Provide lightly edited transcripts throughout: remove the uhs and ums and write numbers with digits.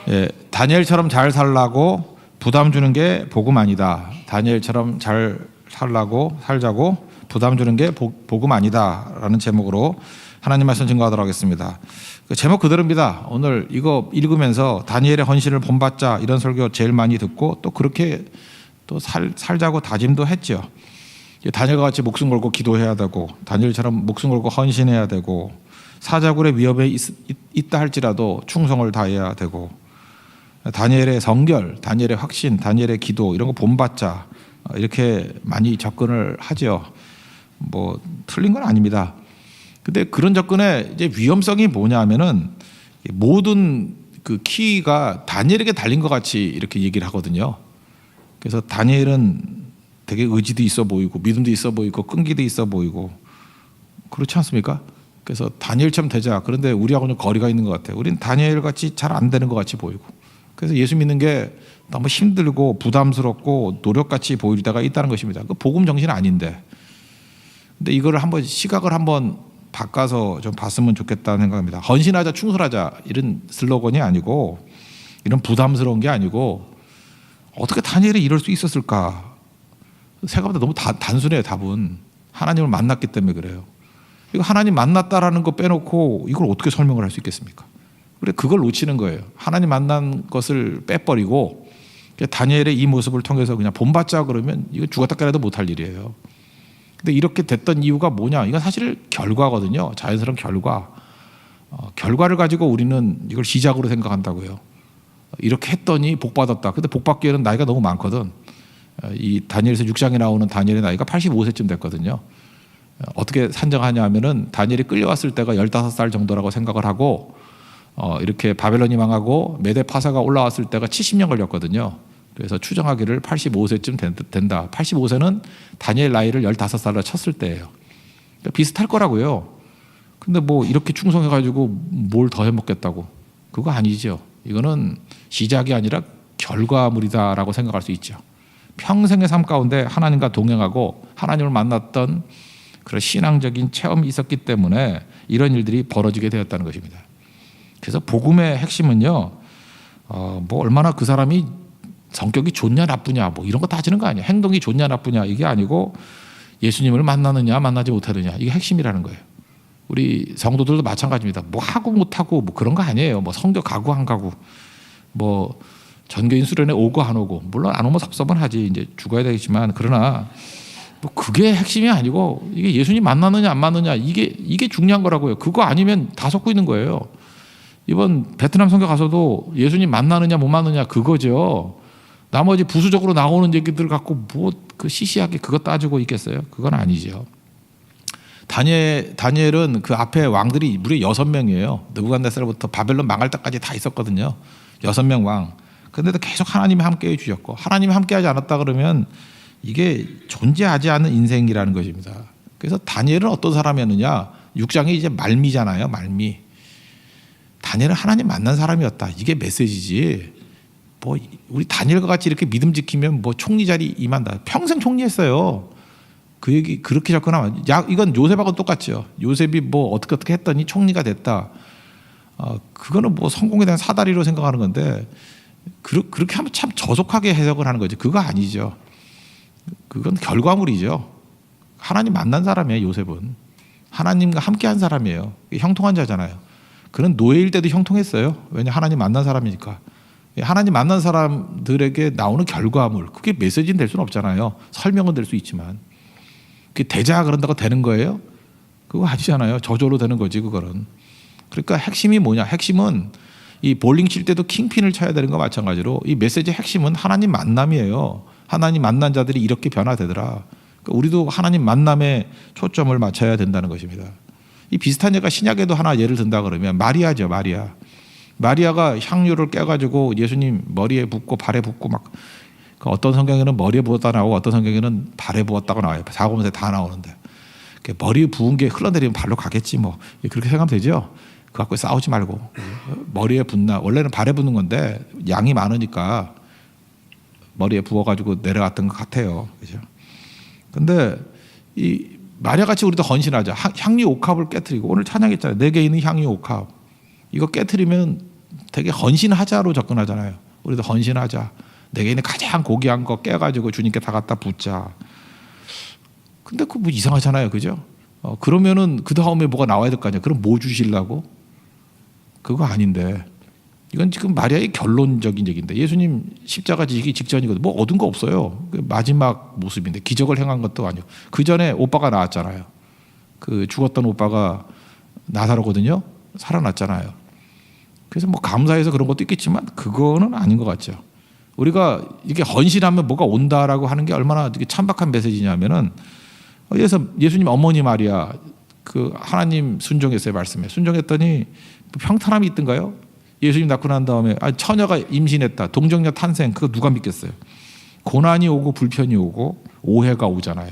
예, 다니엘처럼 잘 살라고 부담 주는 게 복음 아니다. 다니엘처럼 잘 살자고 부담 주는 게 복음 아니다라는 제목으로 하나님 말씀 증거하도록 하겠습니다. 그 제목 그대로입니다. 오늘 이거 읽으면서 다니엘의 헌신을 본받자 이런 설교 제일 많이 듣고 또 그렇게 또 살자고 다짐도 했죠. 다니엘과 같이 목숨 걸고 기도해야 되고 다니엘처럼 목숨 걸고 헌신해야 되고 사자굴의 위협에 있다 할지라도 충성을 다해야 되고 다니엘의 성결, 다니엘의 확신, 다니엘의 기도 이런 거 본받자 이렇게 많이 접근을 하죠. 뭐 틀린 건 아닙니다. 근데 그런 접근의 이제 위험성이 뭐냐면은 모든 그 키가 다니엘에게 달린 것 같이 이렇게 얘기를 하거든요. 그래서 다니엘은 되게 의지도 있어 보이고 믿음도 있어 보이고 끈기도 있어 보이고 그렇지 않습니까? 그래서 다니엘처럼 되자. 그런데 우리하고는 거리가 있는 것 같아요. 우리는 다니엘 같이 잘 안 되는 것 같이 보이고. 그래서 예수 믿는 게 너무 힘들고 부담스럽고 노력같이 보일 때가 있다는 것입니다. 그 복음 정신 아닌데. 근데 이거를 한번 시각을 한번 바꿔서 좀 봤으면 좋겠다는 생각입니다. 헌신하자, 충성하자 이런 슬로건이 아니고 이런 부담스러운 게 아니고 어떻게 다니엘이 이럴 수 있었을까? 생각보다 너무 단순해요. 답은 하나님을 만났기 때문에 그래요. 이거 하나님 만났다라는 거 빼놓고 이걸 어떻게 설명을 할 수 있겠습니까? 그래 그걸 놓치는 거예요. 하나님 만난 것을 빼버리고 다니엘의 이 모습을 통해서 그냥 본받자 그러면 이거 죽었다 깨라도 못할 일이에요. 근데 이렇게 됐던 이유가 뭐냐? 이건 사실 결과거든요. 자연스러운 결과. 결과를 가지고 우리는 이걸 시작으로 생각한다고요. 이렇게 했더니 복 받았다. 근데 복 받기에는 나이가 너무 많거든. 이 다니엘에서 6장에 나오는 다니엘의 나이가 85세쯤 됐거든요. 어떻게 산정하냐 하면은 다니엘이 끌려왔을 때가 15살 정도라고 생각을 하고 이렇게 바벨론이 망하고 메대 파사가 올라왔을 때가 70년 걸렸거든요. 그래서 추정하기를 85세쯤 된다. 85세는 다니엘 나이를 15살로 쳤을 때예요. 그러니까 비슷할 거라고요. 근데 뭐 이렇게 충성해가지고 뭘 더 해먹겠다고. 그거 아니죠. 이거는 시작이 아니라 결과물이다라고 생각할 수 있죠. 평생의 삶 가운데 하나님과 동행하고 하나님을 만났던 그런 신앙적인 체험이 있었기 때문에 이런 일들이 벌어지게 되었다는 것입니다. 그래서 복음의 핵심은요, 뭐 얼마나 그 사람이 성격이 좋냐 나쁘냐 뭐 이런 거 따지는 거 아니에요. 행동이 좋냐 나쁘냐 이게 아니고 예수님을 만나느냐 만나지 못하느냐 이게 핵심이라는 거예요. 우리 성도들도 마찬가지입니다. 뭐 하고 못하고 뭐 그런 거 아니에요. 뭐 성교 가고 안 가고 뭐 전교인 수련회 오고 안 오고 물론 안 오면 섭섭은 하지 이제 죽어야 되겠지만 그러나 뭐 그게 핵심이 아니고 이게 예수님 만나느냐 안 만나느냐 이게 중요한 거라고요. 그거 아니면 다 속고 있는 거예요. 이번 베트남 선교 가서도 예수님 만나느냐 못 만나느냐 그거죠. 나머지 부수적으로 나오는 얘기들 갖고 뭐 그 시시하게 그거 따지고 있겠어요? 그건 아니죠. 다니엘은 그 앞에 왕들이 무려 6명이에요. 느부갓네살부터 바벨론 망할 때까지 다 있었거든요. 6명 왕. 그런데도 계속 하나님이 함께 해주셨고 하나님이 함께 하지 않았다 그러면 이게 존재하지 않는 인생이라는 것입니다. 그래서 다니엘은 어떤 사람이었느냐? 6장이 이제 말미잖아요. 말미. 다니엘은 하나님 만난 사람이었다. 이게 메시지지. 뭐 우리 다니엘과 같이 이렇게 믿음 지키면 뭐 총리 자리 임한다. 평생 총리했어요. 그 얘기 그렇게 접근하면 이건 요셉하고 똑같죠. 요셉이 뭐 어떻게 했더니 총리가 됐다. 그거는 뭐 성공에 대한 사다리로 생각하는 건데 그렇게 하면 참 저속하게 해석을 하는 거지. 그거 아니죠. 그건 결과물이죠. 하나님 만난 사람이에요. 요셉은 하나님과 함께한 사람이에요. 형통한 자잖아요. 그는 노예일 때도 형통했어요. 왜냐 하나님 만난 사람이니까. 하나님 만난 사람들에게 나오는 결과물 그게 메시지는 될 수는 없잖아요. 설명은 될 수 있지만 그게 되자 그런다고 되는 거예요? 그거 아니잖아요. 저절로 되는 거지 그거는. 그러니까 핵심이 뭐냐? 핵심은 이 볼링 칠 때도 킹핀을 쳐야 되는 거 마찬가지로 이 메시지의 핵심은 하나님 만남이에요. 하나님 만난 자들이 이렇게 변화되더라. 그러니까 우리도 하나님 만남에 초점을 맞춰야 된다는 것입니다. 이 비슷한 예가 신약에도 하나 예를 든다 그러면 마리아죠. 마리아가 향유를 깨가지고 예수님 머리에 붓고 발에 붓고 막 어떤 성경에는 머리에 부었다 나오고 어떤 성경에는 발에 부었다고 나와요. 사고문에 다 나오는데 머리에 부은 게 흘러내리면 발로 가겠지 뭐 그렇게 생각하면 되죠. 그 갖고 싸우지 말고 머리에 붓나 원래는 발에 붓는 건데 양이 많으니까 머리에 부어가지고 내려갔던 것 같아요. 그죠? 근데 이 마리아같이 우리도 헌신하자. 향유 옥합을 깨트리고 오늘 찬양했잖아요. 내게 있는 향유 옥합. 이거 깨트리면 되게 헌신하자로 접근하잖아요. 우리도 헌신하자. 내게 있는 가장 고귀한 거 깨가지고 주님께 다 갖다 붓자. 근데 그 뭐 이상하잖아요, 그죠? 그러면은 그 다음에 뭐가 나와야 될 거 아니야. 그럼 뭐 주시려고? 그거 아닌데. 이건 지금 마리아의 결론적인 얘기인데, 예수님 십자가 지기 직전이거든. 뭐 얻은 거 없어요. 마지막 모습인데 기적을 행한 것도 아니고. 그 전에 오빠가 나왔잖아요. 그 죽었던 오빠가 나사로거든요. 살아났잖아요. 그래서 뭐 감사해서 그런 것도 있겠지만 그거는 아닌 것 같죠. 우리가 이게 헌신하면 뭐가 온다라고 하는 게 얼마나 참박한 메시지냐면은, 그래서 예수님 어머니 마리아 그 하나님 순종했어요. 말씀에 순종했더니 평탄함이 있던가요? 예수님 낳고 난 다음에 처녀가 임신했다, 동정녀 탄생, 그거 누가 믿겠어요? 고난이 오고 불편이 오고 오해가 오잖아요.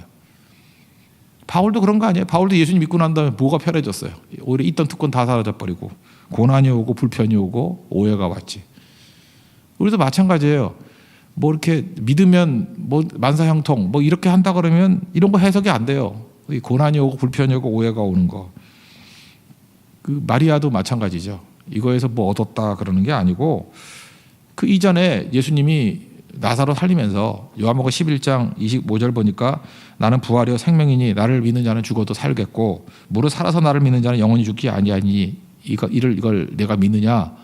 바울도 그런 거 아니에요? 바울도 예수님 믿고 난 다음에 뭐가 편해졌어요? 오히려 있던 특권 다 사라져버리고 고난이 오고 불편이 오고 오해가 왔지. 우리도 마찬가지예요. 뭐 이렇게 믿으면 뭐 만사형통 뭐 이렇게 한다 그러면 이런 거 해석이 안 돼요. 고난이 오고 불편이 오고 오해가 오는 거. 그 마리아도 마찬가지죠. 이거에서 뭐 얻었다 그러는 게 아니고, 그 이전에 예수님이 나사로 살리면서 요한복음 11장 25절 보니까 나는 부활이요 생명이니 나를 믿는 자는 죽어도 살겠고 무릇 살아서 나를 믿는 자는 영원히 죽기 아니하니 이걸 내가 믿느냐.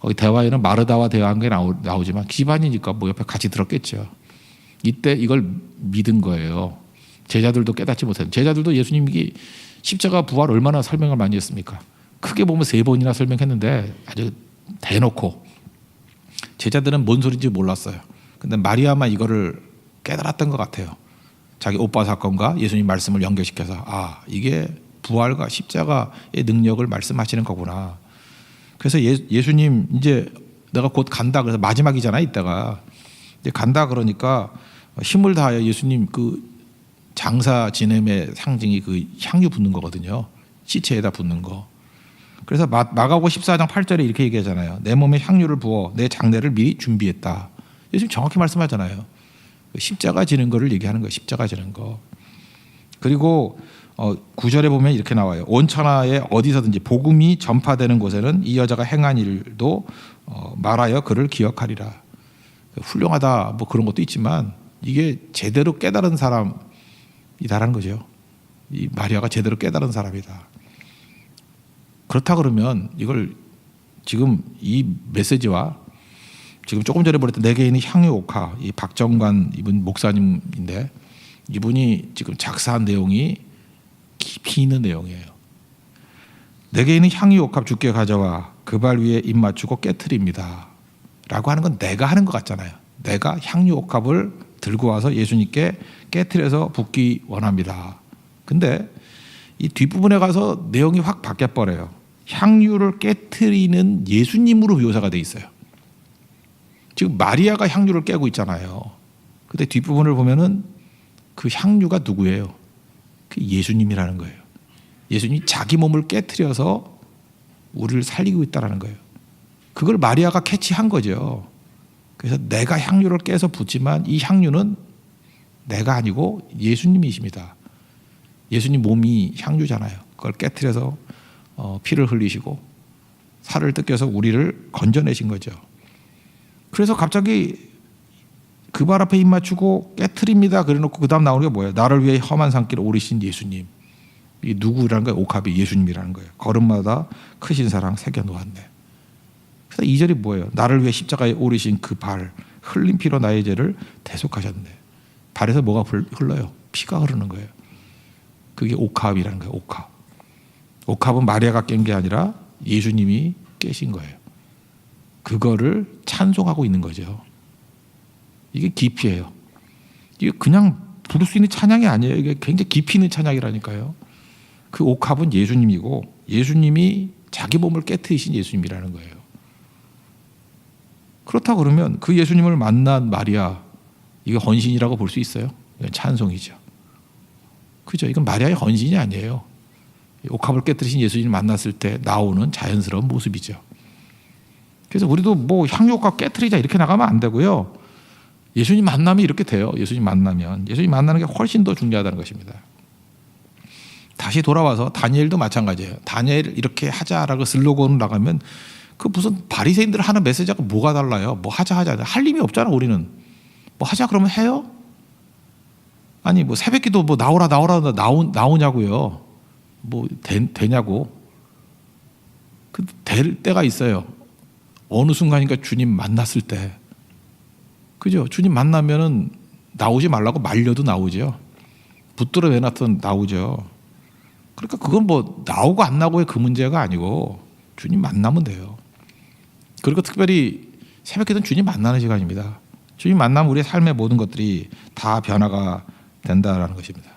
거기 대화에는 마르다와 대화한 게 나오지만 집안이니까 뭐 옆에 같이 들었겠죠. 이때 이걸 믿은 거예요. 제자들도 깨닫지 못했어요. 제자들도 예수님이 십자가 부활 얼마나 설명을 많이 했습니까? 크게 보면 3번이나 설명했는데 아주 대놓고. 제자들은 뭔 소리인지 몰랐어요. 근데 마리아만 이거를 깨달았던 것 같아요. 자기 오빠 사건과 예수님 말씀을 연결시켜서 이게 부활과 십자가의 능력을 말씀하시는 거구나. 그래서 예수님 이제 내가 곧 간다 그래서 마지막이잖아. 이때가 이제 간다 그러니까 힘을 다하여 예수님 그 장사 지냄의 상징이 그 향유 붓는 거거든요. 시체에다 붓는 거. 그래서 마가복음 14장 8절에 이렇게 얘기하잖아요. 내 몸에 향유를 부어 내 장례를 미리 준비했다. 예수님 정확히 말씀하잖아요. 십자가 지는 거를 얘기하는 거예요. 십자가 지는 거. 그리고 9절에 보면 이렇게 나와요. 온 천하에 어디서든지 복음이 전파되는 곳에는 이 여자가 행한 일도 말하여 그를 기억하리라. 훌륭하다 뭐 그런 것도 있지만 이게 제대로 깨달은 사람이다라는 거죠. 이 마리아가 제대로 깨달은 사람이다. 그렇다 그러면 이걸 지금 이 메시지와 지금 조금 전에 보냈던 내 개인의 향유 옥화, 이 박정관 이분 목사님인데 이분이 지금 작사한 내용이 깊이 있는 내용이에요. 내 개인의 향유 옥합 주께 가져와 그 발 위에 입 맞추고 깨트립니다 라고 하는 건 내가 하는 것 같잖아요. 내가 향유 옥합을 들고 와서 예수님께 깨트려서 붓기 원합니다. 근데 이 뒷부분에 가서 내용이 확 바뀌어버려요. 향유를 깨트리는 예수님으로 묘사가 돼 있어요. 지금 마리아가 향유를 깨고 있잖아요. 근데 뒷부분을 보면은 그 향유가 누구예요? 그 예수님이라는 거예요. 예수님이 자기 몸을 깨트려서 우리를 살리고 있다는 거예요. 그걸 마리아가 캐치한 거죠. 그래서 내가 향유를 깨서 붓지만 이 향유는 내가 아니고 예수님이십니다. 예수님 몸이 향유잖아요. 그걸 깨트려서 피를 흘리시고 살을 뜯겨서 우리를 건져내신 거죠. 그래서 갑자기 그 발 앞에 입 맞추고 깨트립니다 그래놓고 그 다음 나오는 게 뭐예요? 나를 위해 험한 산길을 오르신 예수님. 이 누구라는 거예요? 옥합이 예수님이라는 거예요. 걸음마다 크신 사랑 새겨놓았네. 그래서 2절이 뭐예요? 나를 위해 십자가에 오르신 그 발, 흘린 피로 나의 죄를 대속하셨네. 발에서 뭐가 흘러요? 피가 흐르는 거예요. 그게 옥합이라는 거예요. 옥합. 옥합은 마리아가 깬 게 아니라 예수님이 깨신 거예요. 그거를 찬송하고 있는 거죠. 이게 깊이에요. 이게 그냥 부를 수 있는 찬양이 아니에요. 이게 굉장히 깊이 있는 찬양이라니까요. 그 옥합은 예수님이고 예수님이 자기 몸을 깨트리신 예수님이라는 거예요. 그렇다 그러면 그 예수님을 만난 마리아, 이게 헌신이라고 볼 수 있어요? 이건 찬송이죠. 그죠? 이건 마리아의 헌신이 아니에요. 옥합을 깨뜨리신 예수님을 만났을 때 나오는 자연스러운 모습이죠. 그래서 우리도 뭐 향유옥합 깨뜨리자 이렇게 나가면 안 되고요. 예수님 만나면 이렇게 돼요. 예수님 만나면. 예수님 만나는 게 훨씬 더 중요하다는 것입니다. 다시 돌아와서 다니엘도 마찬가지예요. 다니엘 이렇게 하자라고 슬로건을 나가면 그 무슨 바리새인들 하는 메시지가 뭐가 달라요? 뭐 하자 할 힘이 없잖아. 우리는 뭐 하자 그러면 해요? 아니 뭐 새벽기도 뭐 나오냐고요? 뭐 되냐고? 그 될 때가 있어요. 어느 순간인가 주님 만났을 때, 그죠? 주님 만나면은 나오지 말라고 말려도 나오죠. 붙들어 내놨던 나오죠. 그러니까 그건 뭐 나오고 안 나오고의 그 문제가 아니고 주님 만나면 돼요. 그리고 특별히 새벽기도는 주님 만나는 시간입니다. 주님 만나면 우리의 삶의 모든 것들이 다 변화가 된다라는 것입니다.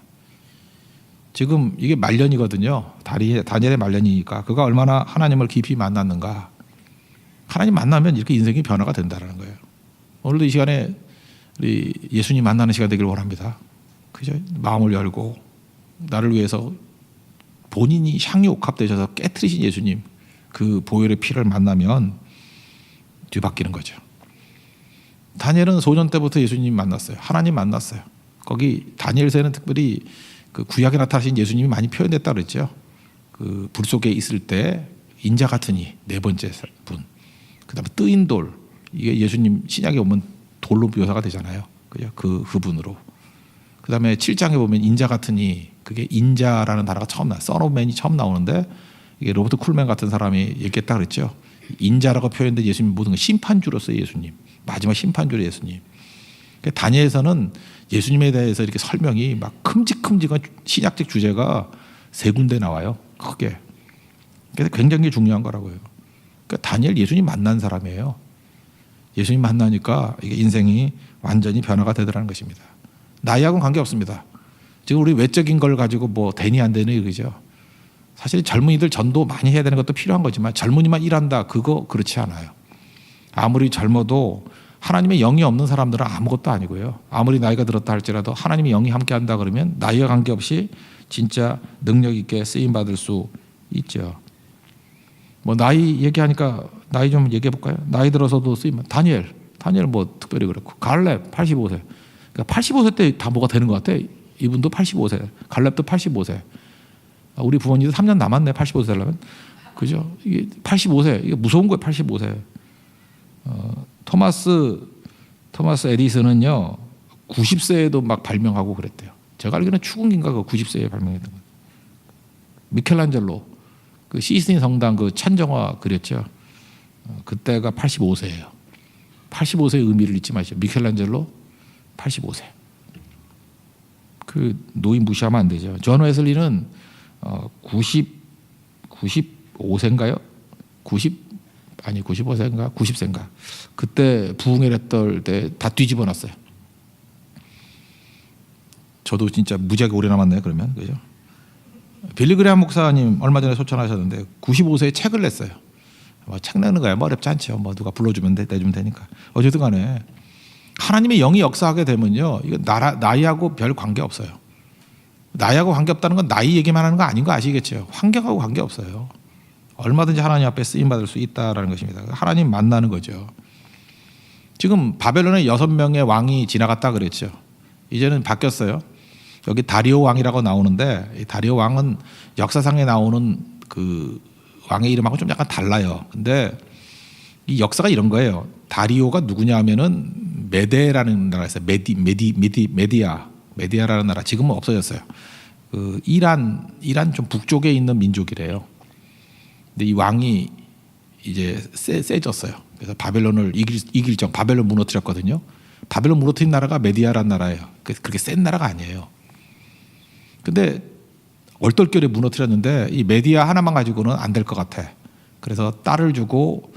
지금 이게 말년이거든요. 다니엘의 말년이니까 그가 얼마나 하나님을 깊이 만났는가. 하나님 만나면 이렇게 인생이 변화가 된다는 거예요. 오늘도 이 시간에 우리 예수님 만나는 시간 되기를 원합니다. 그죠? 마음을 열고 나를 위해서 본인이 향유 옥합되셔서 깨트리신 예수님, 그 보혈의 피를 만나면 뒤바뀌는 거죠. 다니엘은 소년 때부터 예수님 만났어요. 하나님 만났어요. 거기 다니엘서에는 특별히 그 구약에 나타나신 예수님이 많이 표현됐다 그랬죠. 그 불 속에 있을 때 인자 같은 이 네 번째 분. 그다음에 뜨인 돌. 이게 예수님 신약에 오면 돌로 묘사가 되잖아요. 그죠? 그분으로. 그다음에 7장에 보면 인자 같은 이, 그게 인자라는 단어가 처음 나와요. Son of Man이 처음 나오는데 이게 로버트 쿨맨 같은 사람이 얘기했다 그랬죠. 인자라고 표현된 예수님 모든 건 심판주로서의 예수님. 마지막 심판주로 예수님. 다니엘서는 예수님에 대해서 이렇게 설명이 막 큼직큼직한 신약적 주제가 세 군데 나와요. 크게. 그래서 굉장히 중요한 거라고요. 그러니까 다니엘 예수님 만난 사람이에요. 예수님 만나니까 이게 인생이 완전히 변화가 되더라는 것입니다. 나이하고는 관계없습니다. 지금 우리 외적인 걸 가지고 뭐 되니 안 되니 그러죠. 사실 젊은이들 전도 많이 해야 되는 것도 필요한 거지만 젊은이만 일한다 그거 그렇지 않아요. 아무리 젊어도 하나님의 영이 없는 사람들은 아무것도 아니고요. 아무리 나이가 들었다 할지라도 하나님의 영이 함께한다 그러면 나이와 관계없이 진짜 능력 있게 쓰임 받을 수 있죠. 뭐 나이 얘기하니까 나이 좀 얘기해 볼까요? 나이 들어서도 쓰임. 다니엘 뭐 특별히 그렇고 갈렙 85세. 그러니까 85세 때 다 뭐가 되는 것 같아. 이분도 85세, 갈렙도 85세. 우리 부모님도 3년 남았네 85세 되려면. 그죠? 이게 85세 이게 무서운 거예요. 85세. 토마스 에디슨은요 90세에도 막 발명하고 그랬대요. 제가 알기로는 추궁기인가 그 90세에 발명했던 거예요. 미켈란젤로 그 시스틴 성당 그 찬정화 그렸죠. 그때가 85세예요. 85세의 의미를 잊지 마시죠. 미켈란젤로 85세. 그 노인 무시하면 안 되죠. 존 웨슬리는 95세인가요? 95세인가? 90세인가? 그때 부흥회 했던 때 다 뒤집어 놨어요. 저도 진짜 무지하게 오래 남았네요. 그러면 그죠? 빌리 그레함 목사님 얼마 전에 소천하셨는데 95세에 책을 냈어요. 뭐 책 내는 거야 뭐 어렵지 않죠. 뭐 누가 불러주면 내주면 되니까. 어쨌든 간에 하나님의 영이 역사하게 되면요, 이거 나이하고 별 관계 없어요. 나이하고 관계 없다는 건 나이 얘기만 하는 거 아닌 거 아시겠죠? 환경하고 관계 없어요. 얼마든지 하나님 앞에 쓰임 받을 수 있다라는 것입니다. 하나님 만나는 거죠. 지금 바벨론에 6명의 왕이 지나갔다 그랬죠. 이제는 바뀌었어요. 여기 다리오 왕이라고 나오는데 이 다리오 왕은 역사상에 나오는 그 왕의 이름하고 좀 약간 달라요. 근데 이 역사가 이런 거예요. 다리오가 누구냐 하면은 메데라는 나라가 있어요. 메디아라는 나라. 지금은 없어졌어요. 그 이란 좀 북쪽에 있는 민족이래요. 근데 이 왕이 이제 세졌어요. 그래서 바벨론을 이길 바벨론 무너뜨렸거든요. 바벨론 무너뜨린 나라가 메디아라는 나라예요. 그렇게 센 나라가 아니에요. 근데 얼떨결에 무너뜨렸는데 이 메디아 하나만 가지고는 안 될 것 같아. 그래서 딸을 주고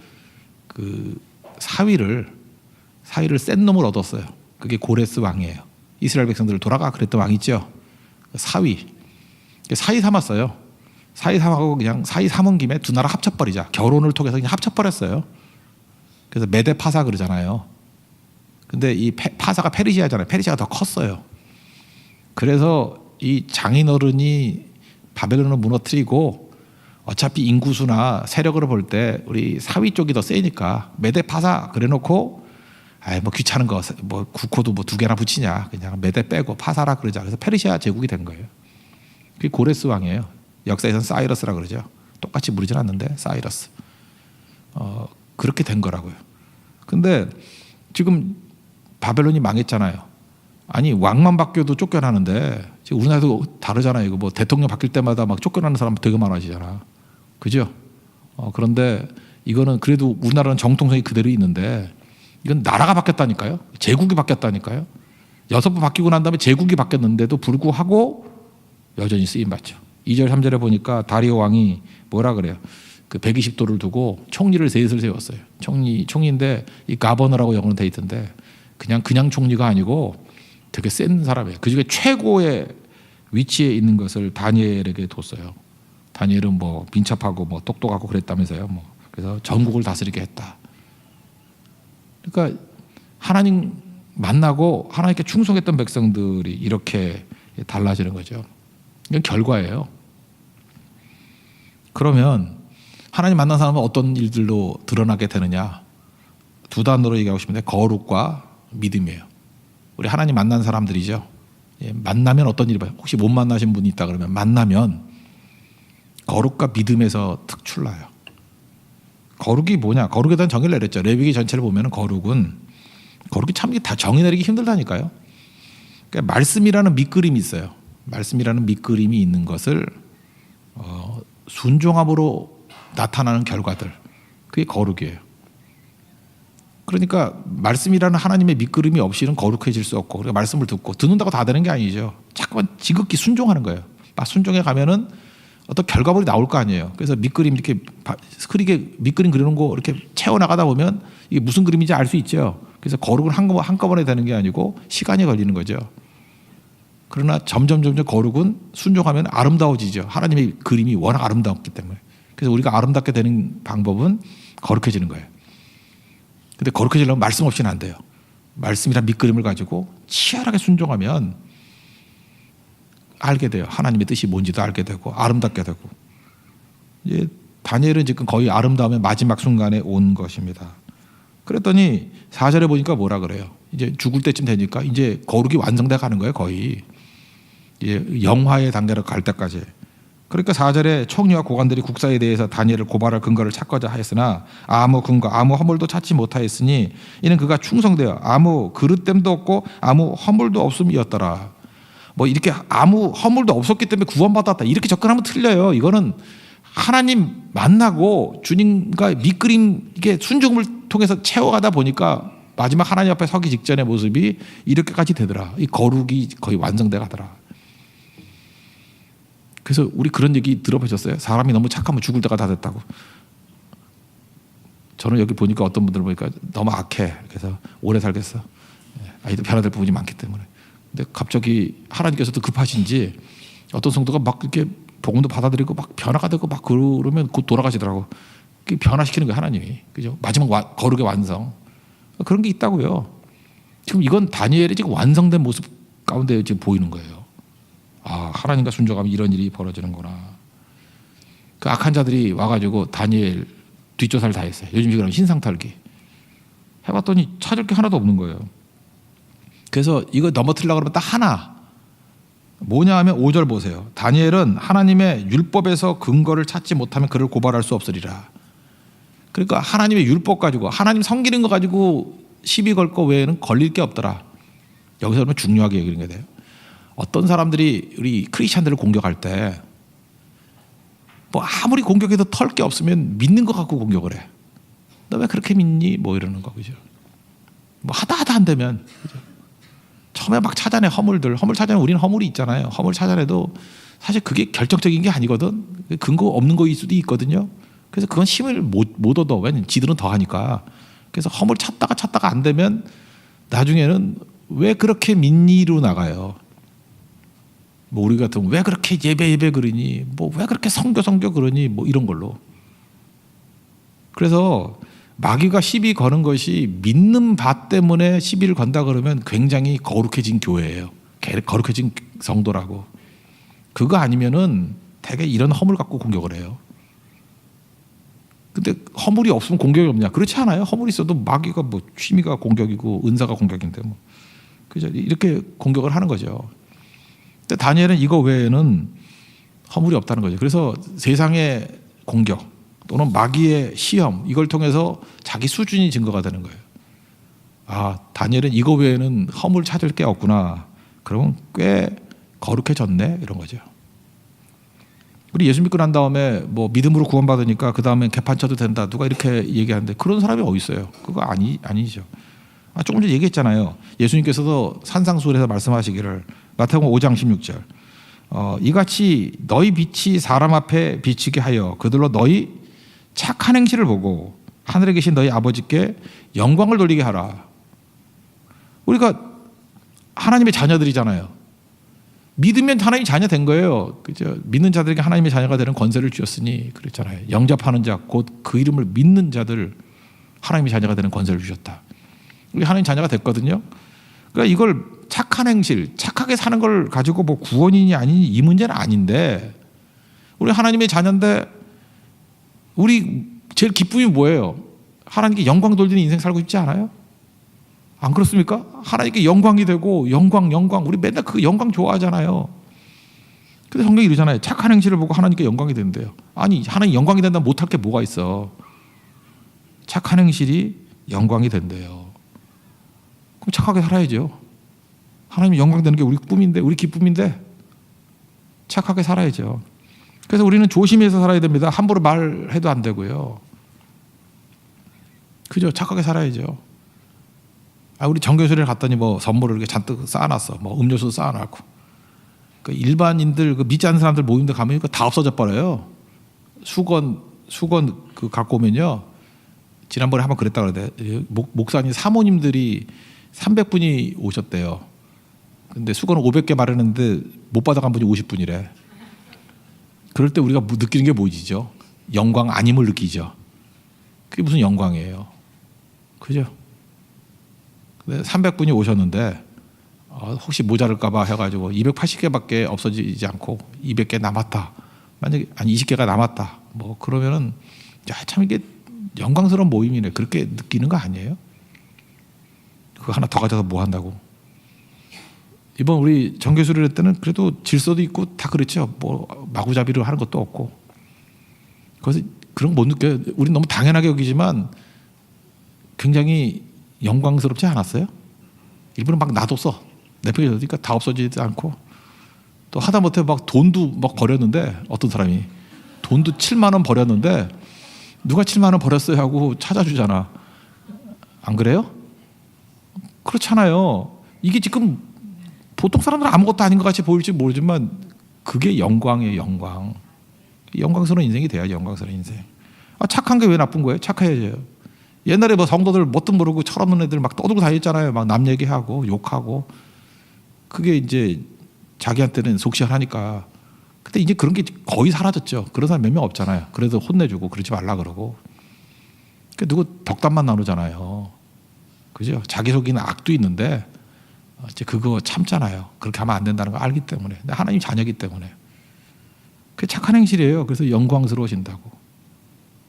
그 사위를 센 놈을 얻었어요. 그게 고레스 왕이에요. 이스라엘 백성들을 돌아가 그랬던 왕 있죠. 사위 삼았어요. 사위 삼하고 그냥 사위 삼은 김에 두 나라 합쳐버리자. 결혼을 통해서 그냥 합쳐버렸어요. 그래서 메데 파사 그러잖아요. 근데 이 파사가 페르시아잖아요. 페르시아가 더 컸어요. 그래서 이 장인어른이 바벨론을 무너뜨리고 어차피 인구수나 세력으로 볼 때 우리 사위 쪽이 더 세니까 메데 파사 그래놓고 뭐 귀찮은 거 뭐 국호도 뭐 2개나 붙이냐 그냥 메데 빼고 파사라 그러자. 그래서 페르시아 제국이 된 거예요. 그게 고레스 왕이에요. 역사에서는 사이러스라 그러죠. 똑같이 부르진 않는데 사이러스. 그렇게 된 거라고요. 근데 지금 바벨론이 망했잖아요. 아니 왕만 바뀌어도 쫓겨나는데 지금 우리나라도 다르잖아요. 이거 뭐 대통령 바뀔 때마다 막 쫓겨나는 사람 되게 많아지잖아. 그죠? 그런데 이거는 그래도 우리나라는 정통성이 그대로 있는데 이건 나라가 바뀌었다니까요. 제국이 바뀌었다니까요. 6번 바뀌고 난 다음에 제국이 바뀌었는데도 불구하고 여전히 쓰임받죠. 2절 3절에 보니까 다리오 왕이 뭐라 그래요. 그 120도를 두고 총리를 셋을 세웠어요. 총리인데 이 가버너라고 영어로 돼 있던데 그냥 총리가 아니고 되게 센 사람이에요. 그중에 최고의 위치에 있는 것을 다니엘에게 뒀어요. 다니엘은 뭐 민첩하고 뭐 똑똑하고 그랬다면서요. 뭐 그래서 전국을 다스리게 했다. 그러니까 하나님 만나고 하나님께 충성했던 백성들이 이렇게 달라지는 거죠. 이건 결과예요. 그러면 하나님 만난 사람은 어떤 일들로 드러나게 되느냐? 두 단어로 얘기하고 싶은데 거룩과 믿음이에요. 우리 하나님 만난 사람들이죠. 만나면 어떤 일이 봐요? 혹시 못 만나신 분이 있다 그러면 만나면 거룩과 믿음에서 특출나요. 거룩이 뭐냐? 거룩에 대한 정의를 내렸죠. 레위기 전체를 보면 거룩이 참 다 정의 내리기 힘들다니까요. 그러니까 말씀이라는 밑그림이 있어요. 말씀이라는 밑그림이 있는 것을 순종함으로 나타나는 결과들, 그게 거룩이에요. 그러니까 말씀이라는 하나님의 밑그림이 없이는 거룩해질 수 없고, 그러니까 말씀을 듣는다고 다 되는 게 아니죠. 자꾸만 지극히 순종하는 거예요. 막 순종해 가면은 어떤 결과물이 나올 거 아니에요. 그래서 밑그림 이렇게 흐리게 밑그림 그리는 거 이렇게 채워 나가다 보면 이게 무슨 그림인지 알 수 있죠. 그래서 거룩은 한꺼번에 되는 게 아니고 시간이 걸리는 거죠. 그러나 점점 거룩은 순종하면 아름다워지죠. 하나님의 그림이 워낙 아름다웠기 때문에. 그래서 우리가 아름답게 되는 방법은 거룩해지는 거예요. 근데 거룩해지려면 말씀 없이는 안 돼요. 말씀이란 밑그림을 가지고 치열하게 순종하면 알게 돼요. 하나님의 뜻이 뭔지도 알게 되고 아름답게 되고. 다니엘은 지금 거의 아름다움의 마지막 순간에 온 것입니다. 그랬더니 4절에 보니까 뭐라 그래요. 이제 죽을 때쯤 되니까 이제 거룩이 완성돼 가는 거예요. 거의 이제 영화의 단계로 갈 때까지. 그러니까 4절에 총리와 고관들이 국사에 대해서 다니엘을 고발할 근거를 찾고자 하였으나 아무 근거 아무 허물도 찾지 못하였으니 이는 그가 충성되어 아무 그릇됨도 없고 아무 허물도 없음이었더라. 뭐 이렇게 아무 허물도 없었기 때문에 구원받았다 이렇게 접근하면 틀려요. 이거는 하나님 만나고 주님과 밑그림 이게 순종을 통해서 채워가다 보니까 마지막 하나님 앞에 서기 직전의 모습이 이렇게까지 되더라. 이 거룩이 거의 완성돼 가더라. 그래서 우리 그런 얘기 들어보셨어요? 사람이 너무 착하면 죽을 때가 다 됐다고. 저는 여기 보니까 어떤 분들 보니까 너무 악해. 그래서 오래 살겠어. 아이도 변화될 부분이 많기 때문에. 근데 갑자기 하나님께서도 급하신지 어떤 성도가 막 이렇게 복음도 받아들이고 막 변화가 되고 막 그러면 곧 돌아가시더라고. 변화시키는 거예요, 하나님이. 그죠? 마지막 거룩의 완성. 그런 게 있다고요. 지금 이건 다니엘이 지금 완성된 모습 가운데 지금 보이는 거예요. 아, 하나님과 순종하면 이런 일이 벌어지는구나. 그 악한 자들이 와가지고 다니엘 뒷조사를 다 했어요. 요즘 이거는 신상털기. 해봤더니 찾을 게 하나도 없는 거예요. 그래서 이거 넘어뜨리려고 그러면 딱 하나. 뭐냐 하면 5절 보세요. 다니엘은 하나님의 율법에서 근거를 찾지 못하면 그를 고발할 수 없으리라. 그러니까 하나님의 율법 가지고 하나님 섬기는 거 가지고 시비 걸 거 외에는 걸릴 게 없더라. 여기서 그러면 중요하게 얘기하는 게 돼요. 어떤 사람들이 우리 크리스찬들을 공격할 때 뭐 아무리 공격해도 털 게 없으면 믿는 거 갖고 공격을 해. 너 왜 그렇게 믿니? 뭐 이러는 거 그죠? 뭐 하다 안 되면 그죠? 처음에 막 찾아내 허물 찾아내. 우리는 허물이 있잖아요. 허물 찾아내도 사실 그게 결정적인 게 아니거든. 근거 없는 거일 수도 있거든요. 그래서 그건 힘을 못 얻어. 왜냐면 지들은 더 하니까. 그래서 허물 찾다가 안 되면 나중에는 왜 그렇게 믿니로 나가요. 뭐 우리 같으면 왜 그렇게 예배 그러니, 뭐 왜 그렇게 성교 그러니, 뭐 이런 걸로. 그래서 마귀가 시비 거는 것이 믿는 바 때문에 시비를 건다 그러면 굉장히 거룩해진 교회예요. 거룩해진 성도라고. 그거 아니면은 되게 이런 허물 갖고 공격을 해요. 근데 허물이 없으면 공격이 없냐? 그렇지 않아요. 허물이 있어도 마귀가 뭐 취미가 공격이고 은사가 공격인데 뭐. 그죠? 이렇게 공격을 하는 거죠. 근데 다니엘은 이거 외에는 허물이 없다는 거죠. 그래서 세상의 공격, 또는 마귀의 시험, 이걸 통해서 자기 수준이 증거가 되는 거예요. 아, 다니엘은 이거 외에는 허물 찾을 게 없구나. 그러면 꽤 거룩해졌네, 이런 거죠. 우리 예수 믿고 난 다음에 뭐 믿음으로 구원받으니까 그 다음에 개판 쳐도 된다, 누가 이렇게 얘기하는데 그런 사람이 어디 있어요? 그거 아니죠. 조금 전에 얘기했잖아요. 예수님께서도 산상수훈에서 말씀하시기를, 마태복음 5장 16절, 이같이 너희 빛이 사람 앞에 비치게 하여 그들로 너희 착한 행실을 보고 하늘에 계신 너희 아버지께 영광을 돌리게 하라. 우리가 하나님의 자녀들이잖아요. 믿으면 하나님의 자녀 된 거예요. 그죠? 믿는 자들에게 하나님의 자녀가 되는 권세를 주셨으니 그랬잖아요. 영접하는 자, 곧 그 이름을 믿는 자들 하나님의 자녀가 되는 권세를 주셨다. 우리 하나님 자녀가 됐거든요. 그러니까 이걸 착한 행실, 착하게 사는 걸 가지고 뭐 구원이니 아니니 이 문제는 아닌데, 우리 하나님의 자녀인데 우리 제일 기쁨이 뭐예요? 하나님께 영광 돌리는 인생 살고 싶지 않아요? 안 그렇습니까? 하나님께 영광이 되고 영광 우리 맨날 그 영광 좋아하잖아요. 근데 성경이 이러잖아요. 착한 행실을 보고 하나님께 영광이 된대요. 아니, 하나님 영광이 된다면 못할 게 뭐가 있어. 착한 행실이 영광이 된대요. 그럼 착하게 살아야죠. 하나님 영광 되는 게 우리 꿈인데, 우리 기쁨인데 착하게 살아야죠. 그래서 우리는 조심해서 살아야 됩니다. 함부로 말해도 안 되고요. 그죠? 착하게 살아야죠. 우리 정교수를 갔더니 뭐 선물을 이렇게 잔뜩 쌓아놨어. 뭐 음료수 쌓아놨고. 그 일반인들, 그 믿지 않는 사람들 모임들 가면 다 없어져 버려요. 수건 그 갖고 오면요. 지난번에 한번 그랬다 그러대. 목사님 사모님들이 300분이 오셨대요. 근데 수건을 500개 마련했는데 못 받아간 분이 50분이래. 그럴 때 우리가 느끼는 게 뭐지죠? 영광 아님을 느끼죠. 그게 무슨 영광이에요? 그죠? 300분이 오셨는데 혹시 모자랄까 봐 해가지고 280개밖에 없어지지 않고 200개 남았다. 만약에 20개가 남았다. 뭐 그러면은 참 이게 영광스러운 모임이네. 그렇게 느끼는 거 아니에요? 그거 하나 더 가져서 뭐 한다고? 이번 우리 정교수를 할 때는 그래도 질서도 있고 다 그렇죠. 뭐 마구잡이로 하는 것도 없고. 그래서 그런 거 못 느껴요. 우린 너무 당연하게 여기지만 굉장히 영광스럽지 않았어요? 일부러 막 놔뒀어. 내팽개 놔두니까 다 없어지지 않고, 또 하다못해 막 돈도 막 버렸는데, 어떤 사람이 돈도 7만 원 버렸는데 누가 7만 원 버렸어요 하고 찾아주잖아. 안 그래요? 그렇잖아요. 이게 지금 보통 사람들은 아무것도 아닌 것 같이 보일지 모르지만 그게 영광이에요. 영광. 영광스러운 인생이 돼야지. 영광스러운 인생. 착한 게 왜 나쁜 거예요? 착해야죠. 옛날에 뭐 성도들 뭣도 모르고 철없는 애들 막 떠들고 다녔잖아요. 막 남 얘기하고 욕하고. 그게 이제 자기한테는 속시원하니까. 근데 이제 그런 게 거의 사라졌죠. 그런 사람 몇 명 없잖아요. 그래도 혼내주고 그러지 말라 그러고. 누구 덕담만 나누잖아요. 그죠? 자기 속이는 악도 있는데 이제 그거 참잖아요. 그렇게 하면 안 된다는 걸 알기 때문에. 근데 하나님 자녀이기 때문에. 그게 착한 행실이에요. 그래서 영광스러워진다고.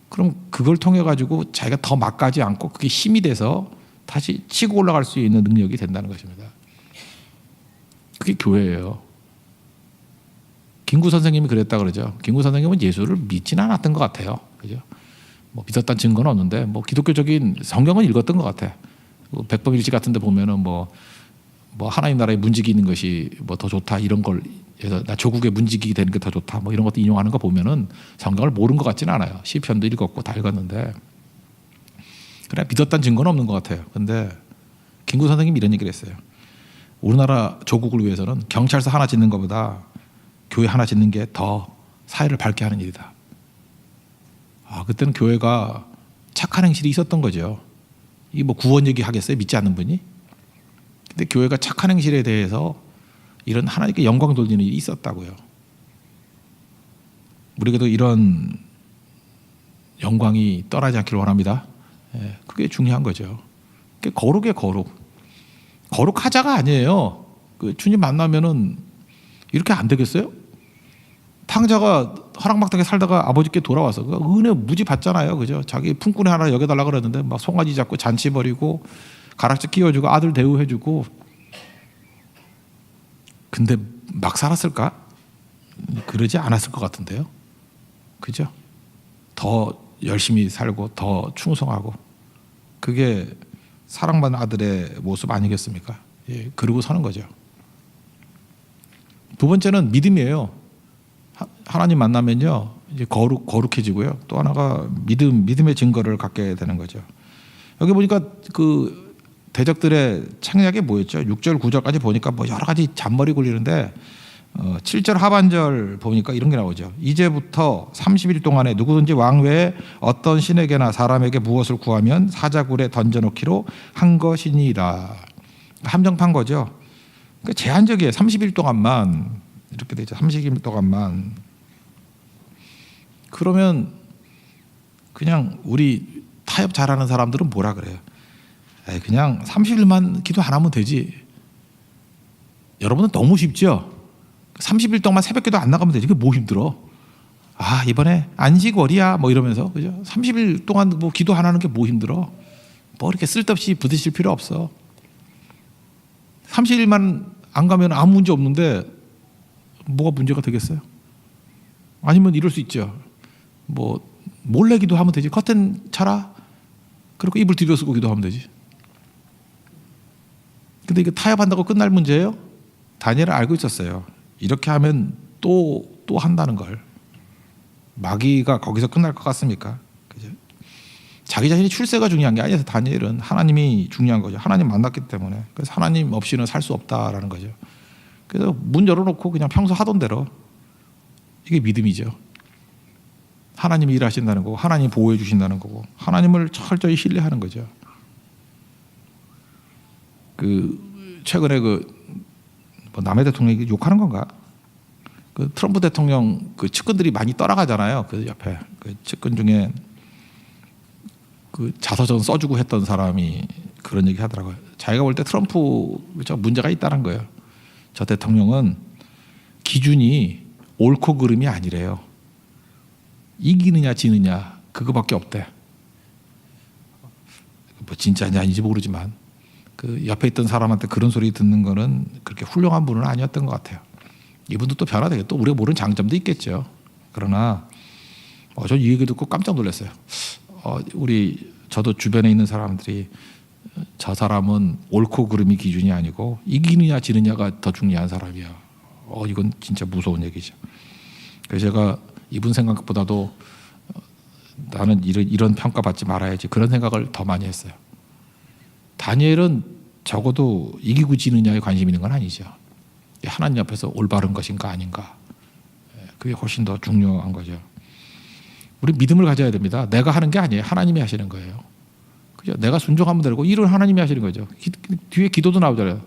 그럼 그걸 통해 가지고 자기가 더 막가지 않고 그게 힘이 돼서 다시 치고 올라갈 수 있는 능력이 된다는 것입니다. 그게 교회예요. 김구 선생님이 그랬다 그러죠. 김구 선생님은 예수를 믿지는 않았던 것 같아요. 그죠? 뭐 믿었다는 증거는 없는데 뭐 기독교적인 성경은 읽었던 것 같아. 백범일지 같은 데 보면은 뭐 하나님 나라에 문지기 있는 것이 뭐 더 좋다 이런 걸, 나 조국에 문지기 되는 게 더 좋다 뭐 이런 것도 인용하는 거 보면은 성경을 모르는 것 같지는 않아요. 시편도 읽었고 다 읽었는데 그래 믿었다는 증거는 없는 것 같아요. 근데 김구 선생님이 이런 얘기를 했어요. 우리나라 조국을 위해서는 경찰서 하나 짓는 것보다 교회 하나 짓는 게 더 사회를 밝게 하는 일이다. 그때는 교회가 착한 행실이 있었던 거죠. 이 뭐 구원 얘기 하겠어요? 믿지 않는 분이? 근데 교회가 착한 행실에 대해서 이런 하나님께 영광 돌리는 일이 있었다고요. 우리에게도 이런 영광이 떠나지 않기를 원합니다. 그게 중요한 거죠. 그게 거룩이에요, 거룩. 거룩하자가 아니에요. 그 주님 만나면은 이렇게 안 되겠어요? 탕자가 허락막당하게 살다가 아버지께 돌아와서 그 은혜 무지 받잖아요. 그죠? 자기 품꾼에 하나 여겨달라고 그랬는데 막 송아지 잡고 잔치 벌이고 가락지 끼워주고 아들 대우해주고. 근데 막 살았을까? 그러지 않았을 것 같은데요. 그죠? 더 열심히 살고 더 충성하고 그게 사랑받는 아들의 모습 아니겠습니까? 예, 그러고 사는 거죠. 두 번째는 믿음이에요. 하나님 만나면요 이제 거룩해지고요. 또 하나가 믿음의 증거를 갖게 되는 거죠. 여기 보니까 그 대적들의 책략이 뭐였죠? 6절 9절까지 보니까 뭐 여러 가지 잔머리 굴리는데 7절 하반절 보니까 이런 게 나오죠. 이제부터 30일 동안에 누구든지 왕 외에 어떤 신에게나 사람에게 무엇을 구하면 사자굴에 던져놓기로 한 것이니라. 함정판 거죠. 그러니까 제한적이에요. 30일 동안만 이렇게 되죠. 30일 동안만. 그러면 그냥 우리 타협 잘하는 사람들은 뭐라 그래요? 그냥 30일만 기도 안 하면 되지. 여러분은 너무 쉽죠? 30일 동안 새벽 기도 안 나가면 되지. 그게 뭐 힘들어? 아, 이번에 안식월이야 뭐 이러면서, 그죠? 30일 동안 뭐 기도 안 하는 게 뭐 힘들어? 뭐 이렇게 쓸데없이 부딪힐 필요 없어. 30일만 안 가면 아무 문제 없는데 뭐가 문제가 되겠어요? 아니면 이럴 수 있죠. 뭐 몰래 기도하면 되지. 커튼 쳐라. 그리고 이불 뒤로 쓰고 기도하면 되지. 근데 이게 타협한다고 끝날 문제예요? 다니엘은 알고 있었어요. 이렇게 하면 또 한다는 걸. 마귀가 거기서 끝날 것 같습니까? 그죠? 자기 자신이 출세가 중요한 게 아니라서 다니엘은 하나님이 중요한 거죠. 하나님 만났기 때문에. 그래서 하나님 없이는 살 수 없다라는 거죠. 그래서 문 열어놓고 그냥 평소 하던 대로. 이게 믿음이죠. 하나님이 일하신다는 거고, 하나님이 보호해 주신다는 거고, 하나님을 철저히 신뢰하는 거죠. 최근에 뭐 남의 대통령이 욕하는 건가? 트럼프 대통령 측근들이 많이 떠나가잖아요. 그 옆에 측근 중에 자서전 써주고 했던 사람이 그런 얘기 하더라고요. 자기가 볼 때 트럼프 문제가 있다는 거예요. 저 대통령은 기준이 옳고 그름이 아니래요. 이기느냐 지느냐 그거밖에 없대. 뭐 진짜인지 아닌지 모르지만 옆에 있던 사람한테 그런 소리 듣는 거는 그렇게 훌륭한 분은 아니었던 것 같아요. 이분도 또 변화되겠죠. 또 우리가 모르는 장점도 있겠죠. 그러나 저 이 얘기 듣고 깜짝 놀랐어요. 저도 주변에 있는 사람들이 저 사람은 옳고 그름이 기준이 아니고 이기느냐 지느냐가 더 중요한 사람이야. 이건 진짜 무서운 얘기죠. 그래서 제가 이분 생각보다도 나는 이런 평가받지 말아야지 그런 생각을 더 많이 했어요. 다니엘은 적어도 이기고 지느냐에 관심 있는 건 아니죠. 하나님 앞에서 올바른 것인가 아닌가. 그게 훨씬 더 중요한 거죠. 우리 믿음을 가져야 됩니다. 내가 하는 게 아니에요. 하나님이 하시는 거예요. 그죠? 내가 순종하면 되고 일은 하나님이 하시는 거죠. 뒤에 기도도 나오잖아요.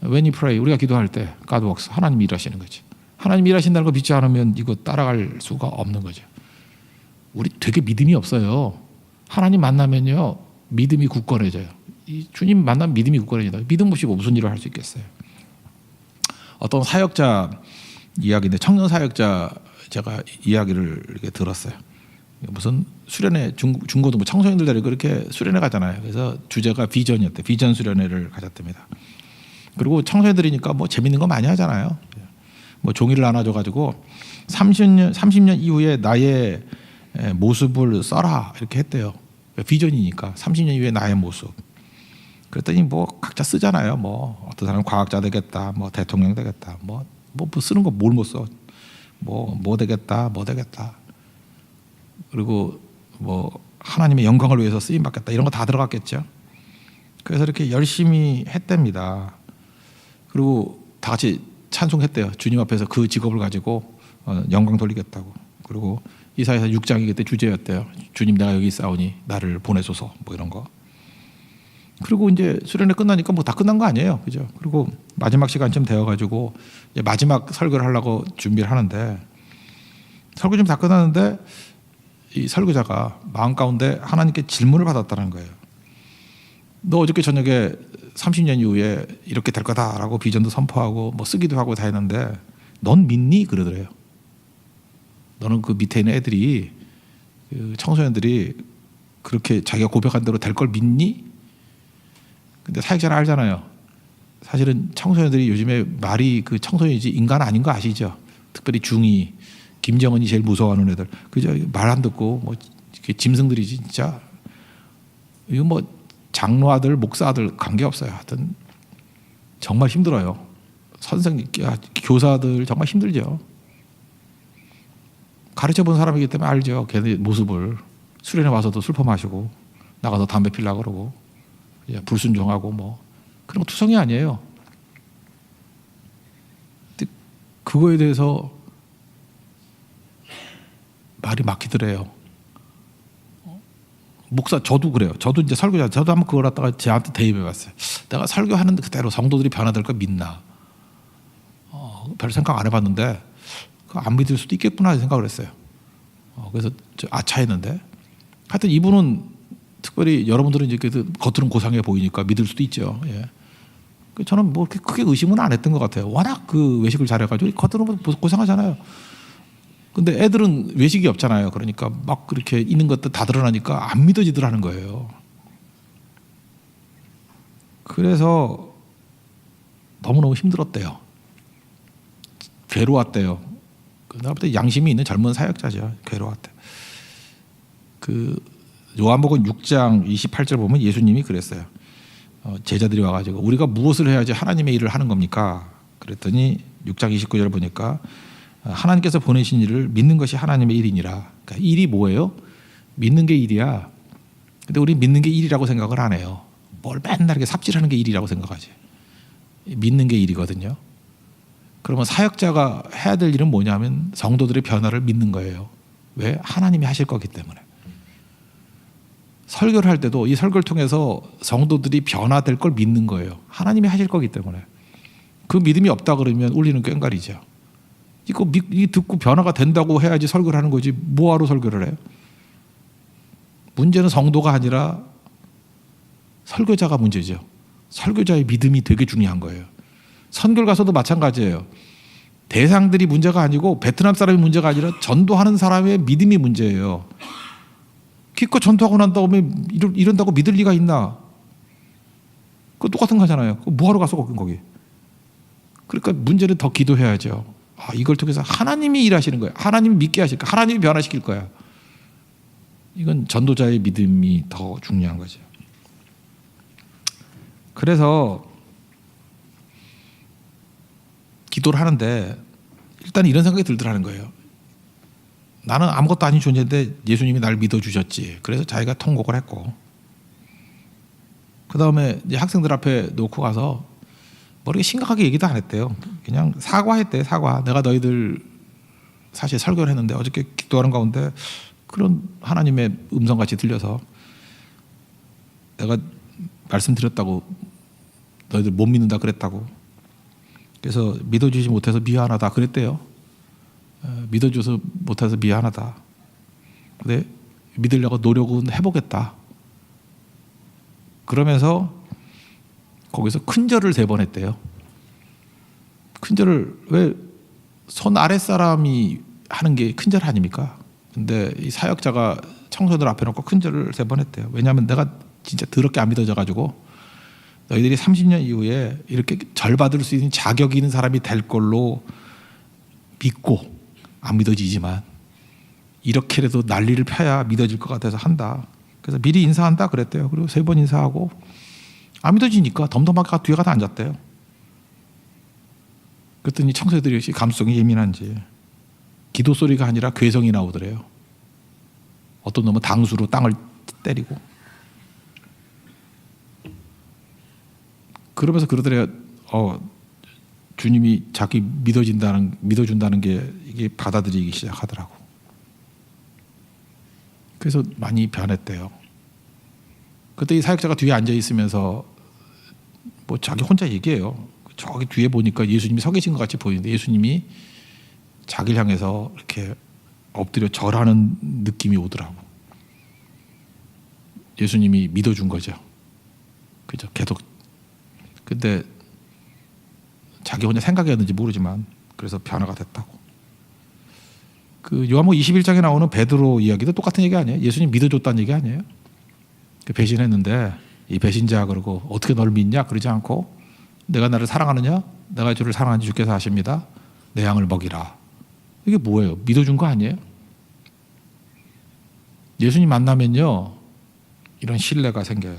When you pray, 우리가 기도할 때 God works, 하나님이 일하시는 거죠. 하나님이 일하신다는 거 믿지 않으면 이거 따라갈 수가 없는 거죠. 우리 되게 믿음이 없어요. 하나님 만나면요 믿음이 굳건해져요. 주님 만나면 믿음이 굳건해진다. 믿음 없이 무슨 일을 할 수 있겠어요. 어떤 사역자 이야기인데 청년 사역자 제가 이야기를 이렇게 들었어요. 무슨 수련회 중고등부 청소년들 데리고 이렇게 수련회 가잖아요. 그래서 주제가 비전이었대. 비전 수련회를 가졌답니다. 그리고 청소년들이니까 뭐 재밌는 거 많이 하잖아요. 뭐 종이를 나눠줘가지고 30년 이후에 나의 모습을 써라 이렇게 했대요. 비전이니까 30년 이후에 나의 모습. 그랬더니 뭐 각자 쓰잖아요. 뭐 어떤 사람은 과학자 되겠다, 뭐 대통령 되겠다, 뭐 쓰는 거 뭘 못 써. 뭐 되겠다. 그리고 뭐 하나님의 영광을 위해서 쓰임 받겠다 이런 거 다 들어갔겠죠. 그래서 이렇게 열심히 했답니다. 그리고 다 같이 찬송했대요. 주님 앞에서 그 직업을 가지고 영광 돌리겠다고. 그리고 이사야서 6장이 그때 주제였대요. 주님 내가 여기 있사오니 나를 보내소서 뭐 이런 거. 그리고 이제 수련회 끝나니까 뭐 다 끝난 거 아니에요. 그죠? 그리고 마지막 시간쯤 되어가지고 이제 마지막 설교를 하려고 준비를 하는데 설교 좀 다 끝났는데 이 설교자가 마음 가운데 하나님께 질문을 받았다는 거예요. 너 어저께 저녁에 30년 이후에 이렇게 될 거다라고 비전도 선포하고 뭐 쓰기도 하고 다 했는데 넌 믿니? 그러더래요. 너는 그 밑에 있는 애들이 그 청소년들이 그렇게 자기가 고백한 대로 될 걸 믿니? 근데 사역자는 알잖아요. 사실은 청소년들이 요즘에 말이 그 청소년이지 인간 아닌 거 아시죠? 특별히 중2 김정은이 제일 무서워하는 애들. 그죠? 말 안 듣고 뭐 짐승들이지 진짜. 이거 뭐 장로아들, 목사들 관계없어요. 하여튼 정말 힘들어요. 선생님, 교사들 정말 힘들죠. 가르쳐본 사람이기 때문에 알죠. 걔네 모습을. 수련회 와서도 술 퍼마시고 나가서 담배 피려고 그러고 불순종하고 뭐 그런 거 투성이 아니에요. 근데 그거에 대해서 말이 막히더래요. 목사, 저도 그래요. 저도 이제 설교자, 저도 한번 그걸 갖다가 제한테 대입해 봤어요. 내가 설교하는데 그대로 성도들이 변화될 거 믿나? 별 생각 안 해봤는데 안 믿을 수도 있겠구나 생각을 했어요. 그래서 아차했는데 하여튼 이분은 특별히 여러분들은 이제 겉으로는 고상해 보이니까 믿을 수도 있죠. 예. 저는 뭐 크게 의심은 안 했던 것 같아요. 워낙 그 외식을 잘해가지고 겉으로는 고상하잖아요. 근데 애들은 외식이 없잖아요. 그러니까 막 그렇게 있는 것들 다 드러나니까 안 믿어지더라는 거예요. 그래서 너무너무 힘들었대요. 괴로웠대요. 그다음부터 양심이 있는 젊은 사역자죠. 괴로웠대. 그 요한복음 6장 28절 보면 예수님이 그랬어요. 제자들이 와가지고 우리가 무엇을 해야지 하나님의 일을 하는 겁니까? 그랬더니 6장 29절 보니까 하나님께서 보내신 일을 믿는 것이 하나님의 일이니라. 그러니까 일이 뭐예요? 믿는 게 일이야. 근데 우리 믿는 게 일이라고 생각을 안 해요. 뭘 맨날 이렇게 삽질하는 게 일이라고 생각하지. 믿는 게 일이거든요. 그러면 사역자가 해야 될 일은 뭐냐면 성도들의 변화를 믿는 거예요. 왜? 하나님이 하실 거기 때문에. 설교를 할 때도 이 설교를 통해서 성도들이 변화될 걸 믿는 거예요. 하나님이 하실 거기 때문에. 그 믿음이 없다 그러면 울리는 꽹과리죠. 이거 듣고 변화가 된다고 해야지 설교를 하는 거지 뭐하러 설교를 해요? 문제는 성도가 아니라 설교자가 문제죠. 설교자의 믿음이 되게 중요한 거예요. 선교를 가서도 마찬가지예요. 대상들이 문제가 아니고 베트남 사람이 문제가 아니라 전도하는 사람의 믿음이 문제예요. 기껏 전도하고 난 다음에 이런다고 믿을 리가 있나? 그거 똑같은 거잖아요. 뭐하러 가서 거기. 그러니까 문제는 더 기도해야죠. 이걸 통해서 하나님이 일하시는 거예요. 하나님이 믿게 하실 거야. 하나님이 변화시킬 거야. 이건 전도자의 믿음이 더 중요한 거죠. 그래서 기도를 하는데 일단 이런 생각이 들더라는 거예요. 나는 아무것도 아닌 존재인데 예수님이 나를 믿어주셨지. 그래서 자기가 통곡을 했고 그 다음에 이제 학생들 앞에 놓고 가서 뭐 이렇게 심각하게 얘기도 안 했대요. 그냥 사과했대. 사과. 내가 너희들 사실 설교를 했는데 어저께 기도하는 가운데 그런 하나님의 음성같이 들려서 내가 말씀드렸다고 너희들 못 믿는다 그랬다고. 그래서 믿어주지 못해서 미안하다 그랬대요. 믿어줘서 못해서 미안하다. 근데 믿으려고 노력은 해보겠다. 그러면서 거기서 큰절을 3번 했대요. 큰절을 왜 손 아랫사람이 하는 게 큰절 아닙니까? 근데 이 사역자가 청소들 앞에 놓고 큰절을 3번 했대요. 왜냐하면 내가 진짜 더럽게 안 믿어져가지고 너희들이 30년 이후에 이렇게 절 받을 수 있는 자격이 있는 사람이 될 걸로 믿고 안 믿어지지만 이렇게라도 난리를 펴야 믿어질 것 같아서 한다. 그래서 미리 인사한다 그랬대요. 그리고 3번 인사하고 안 믿어지니까 덤덤하게 뒤에 가다 앉았대요. 그랬더니 청소들이 역시 감수성이 예민한지 기도 소리가 아니라 괴성이 나오더래요. 어떤 놈은 당수로 땅을 때리고 그러면서 그러더래요. 주님이 자기 믿어준다는 게 이게 받아들이기 시작하더라고. 그래서 많이 변했대요. 그때 이 사역자가 뒤에 앉아 있으면서 뭐 자기 혼자 얘기해요. 저기 뒤에 보니까 예수님이 서 계신 것 같이 보이는데 예수님이 자기를 향해서 이렇게 엎드려 절하는 느낌이 오더라고. 예수님이 믿어준 거죠. 그죠? 계속. 근데 자기 혼자 생각했는지 모르지만 그래서 변화가 됐다고. 그 요한복음 21장에 나오는 베드로 이야기도 똑같은 얘기 아니에요? 예수님 믿어줬다는 얘기 아니에요? 배신했는데 이 배신자 그러고 어떻게 널 믿냐 그러지 않고 내가 나를 사랑하느냐? 내가 주를 사랑하는지 주께서 아십니다. 내 양을 먹이라. 이게 뭐예요? 믿어준 거 아니에요? 예수님 만나면요, 이런 신뢰가 생겨요.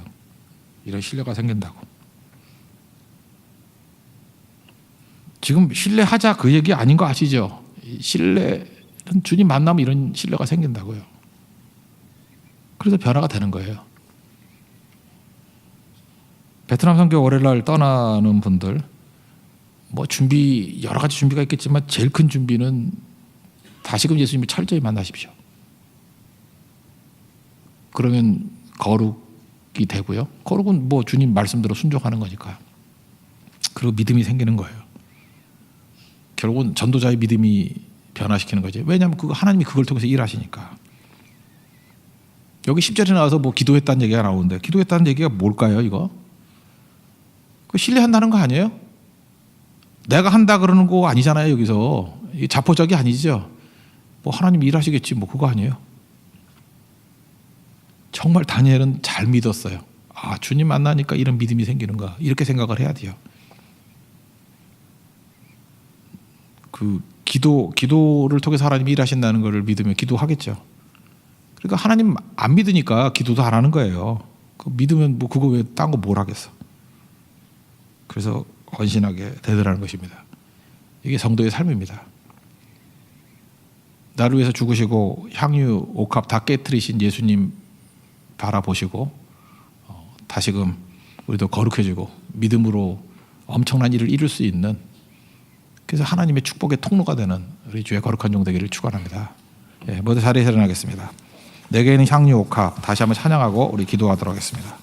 이런 신뢰가 생긴다고. 지금 신뢰하자 그 얘기 아닌 거 아시죠? 신뢰는 주님 만나면 이런 신뢰가 생긴다고요. 그래서 변화가 되는 거예요. 베트남 선교 월요일날 떠나는 분들, 뭐 준비 여러 가지 준비가 있겠지만 제일 큰 준비는 다시금 예수님을 철저히 만나십시오. 그러면 거룩이 되고요. 거룩은 뭐 주님 말씀대로 순종하는 거니까요. 그리고 믿음이 생기는 거예요. 결국은 전도자의 믿음이 변화시키는 거죠. 왜냐하면 하나님이 그걸 통해서 일하시니까. 여기 10절에 나와서 뭐 기도했다는 얘기가 나오는데, 기도했다는 얘기가 뭘까요, 이거? 그 신뢰한다는 거 아니에요? 내가 한다 그러는 거 아니잖아요, 여기서. 이게 자포자기 아니죠. 뭐 하나님이 일하시겠지, 뭐 그거 아니에요. 정말 다니엘은 잘 믿었어요. 아, 주님 만나니까 이런 믿음이 생기는가, 이렇게 생각을 해야 돼요. 그 기도를 통해서 하나님이 일하신다는 것을 믿으면 기도하겠죠. 그러니까 하나님 안 믿으니까 기도도 안 하는 거예요. 그 믿으면 뭐 그거 왜 딴 거 뭘 하겠어. 그래서 헌신하게 되더라는 것입니다. 이게 성도의 삶입니다. 나를 위해서 죽으시고 향유, 옥합 다 깨트리신 예수님 바라보시고 다시금 우리도 거룩해지고 믿음으로 엄청난 일을 이룰 수 있는, 그래서 하나님의 축복의 통로가 되는 우리 주의 거룩한 종 되기를 축원합니다. 모두 자리에서 일어나겠습니다. 내게 있는 향유, 옥합 다시 한번 찬양하고 우리 기도하도록 하겠습니다.